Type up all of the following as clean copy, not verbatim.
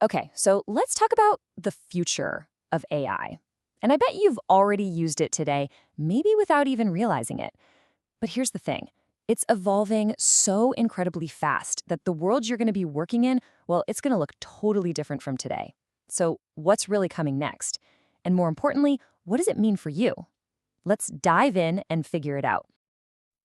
Okay, so let's talk about the future of AI. And I bet you've already used it today, maybe without even realizing it. But here's the thing. It's evolving so incredibly fast that the world you're going to be working in, well, it's going to look totally different from today. So what's really coming next? And more importantly, what does it mean for you? Let's dive in and figure it out.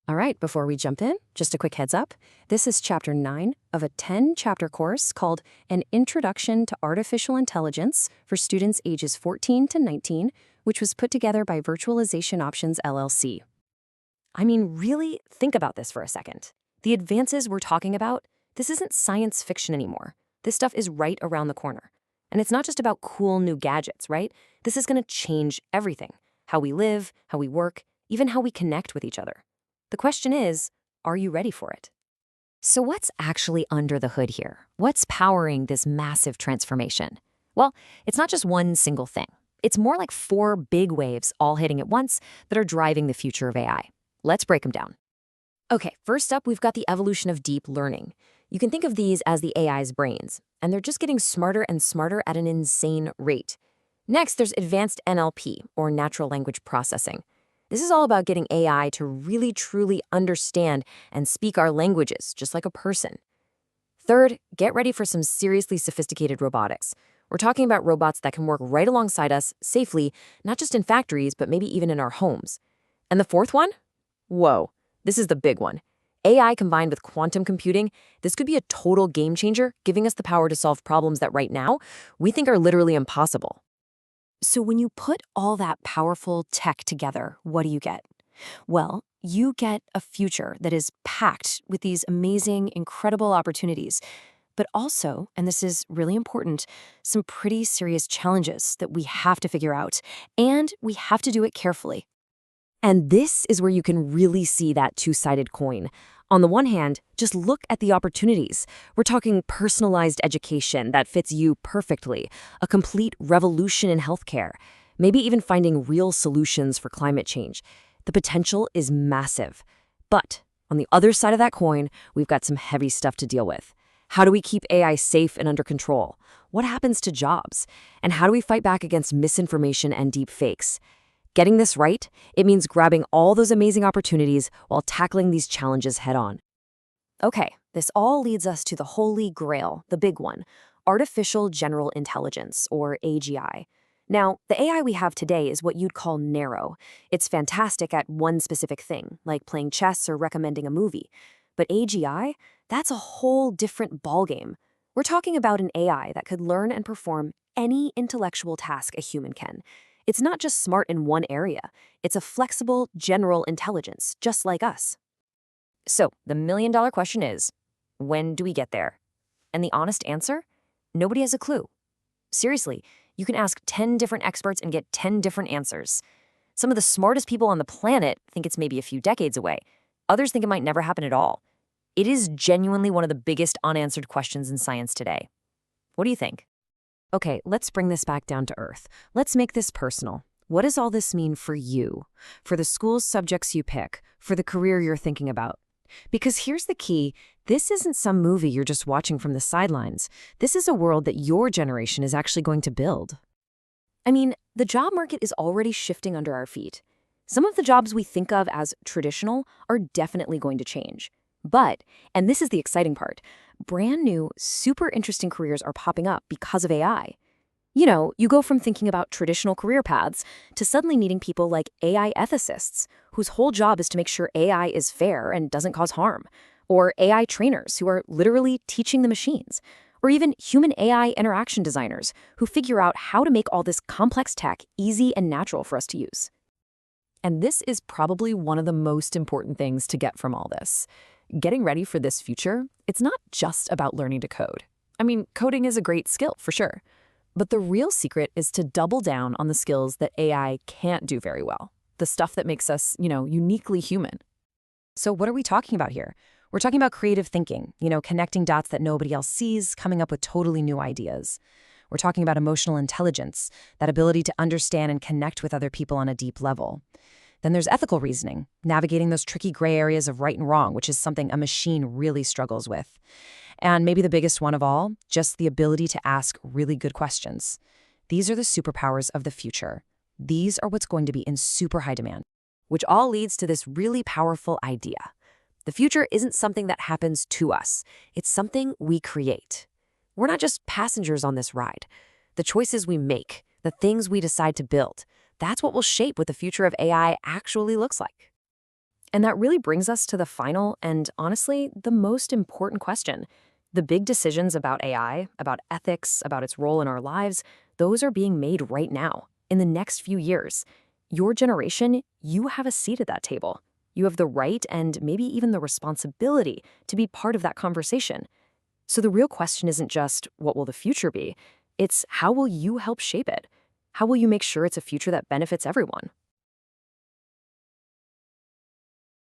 All right, before we jump in, just a quick heads up. This is Chapter 9 of a 10-chapter course called An Introduction to Artificial Intelligence for students ages 14 to 19, which was put together by Virtualization Options LLC. I mean, really think about this for a second. The advances we're talking about, this isn't science fiction anymore. This stuff is right around the corner. And it's not just about cool new gadgets, right? This is going to change everything. How we live, how we work, even how we connect with each other. The question is, are you ready for it? So what's actually under the hood here? What's powering this massive transformation? Well, it's not just one single thing. It's more like 4 big waves all hitting at once that are driving the future of AI. Let's break them down. Okay, first up, we've got the evolution of deep learning. You can think of these as the AI's brains, and they're just getting smarter and smarter at an insane rate. Next, there's advanced NLP, or natural language processing. This is all about getting AI to really truly understand and speak our languages, just like a person. Third, get ready for some seriously sophisticated robotics. We're talking about robots that can work right alongside us safely, not just in factories, but maybe even in our homes. And the fourth one? Whoa, this is the big one. AI combined with quantum computing, this could be a total game changer, giving us the power to solve problems that right now we think are literally impossible. So when you put all that powerful tech together, what do you get? Well, you get a future that is packed with these amazing, incredible opportunities, but also, and this is really important, some pretty serious challenges that we have to figure out, and we have to do it carefully. And this is where you can really see that two-sided coin. On the one hand, just look at the opportunities. We're talking personalized education that fits you perfectly, a complete revolution in healthcare, maybe even finding real solutions for climate change. The potential is massive. But on the other side of that coin, we've got some heavy stuff to deal with. How do we keep AI safe and under control? What happens to jobs? And how do we fight back against misinformation and deep fakes? Getting this right, it means grabbing all those amazing opportunities while tackling these challenges head-on. Okay, this all leads us to the holy grail, the big one, artificial general intelligence, or AGI. Now, the AI we have today is what you'd call narrow. It's fantastic at one specific thing, like playing chess or recommending a movie. But AGI, that's a whole different ballgame. We're talking about an AI that could learn and perform any intellectual task a human can. It's not just smart in one area. It's a flexible, general intelligence, just like us. So, the million-dollar question is, when do we get there? And the honest answer? Nobody has a clue. Seriously, you can ask 10 different experts and get 10 different answers. Some of the smartest people on the planet think it's maybe a few decades away. Others think it might never happen at all. It is genuinely one of the biggest unanswered questions in science today. What do you think? Okay, let's bring this back down to earth. Let's make this personal. What does all this mean for you? For the school subjects you pick? For the career you're thinking about? Because here's the key. This isn't some movie you're just watching from the sidelines. This is a world that your generation is actually going to build. I mean, the job market is already shifting under our feet. Some of the jobs we think of as traditional are definitely going to change. But, and this is the exciting part, brand new, super interesting careers are popping up because of AI. You know, you go from thinking about traditional career paths to suddenly meeting people like AI ethicists, whose whole job is to make sure AI is fair and doesn't cause harm, or AI trainers who are literally teaching the machines, or even human AI interaction designers who figure out how to make all this complex tech easy and natural for us to use. And this is probably one of the most important things to get from all this. Getting ready for this future, it's not just about learning to code. I mean, coding is a great skill, for sure. But the real secret is to double down on the skills that AI can't do very well. The stuff that makes us, uniquely human. So what are we talking about here? We're talking about creative thinking, connecting dots that nobody else sees, coming up with totally new ideas. We're talking about emotional intelligence, that ability to understand and connect with other people on a deep level. Then there's ethical reasoning, navigating those tricky gray areas of right and wrong, which is something a machine really struggles with. And maybe the biggest one of all, just the ability to ask really good questions. These are the superpowers of the future. These are what's going to be in super high demand. Which all leads to this really powerful idea. The future isn't something that happens to us. It's something we create. We're not just passengers on this ride. The choices we make, the things we decide to build, that's what will shape what the future of AI actually looks like. And that really brings us to the final and, honestly, the most important question. The big decisions about AI, about ethics, about its role in our lives, those are being made right now, in the next few years. Your generation, you have a seat at that table. You have the right and maybe even the responsibility to be part of that conversation. So the real question isn't just, what will the future be? It's, how will you help shape it? How will you make sure it's a future that benefits everyone,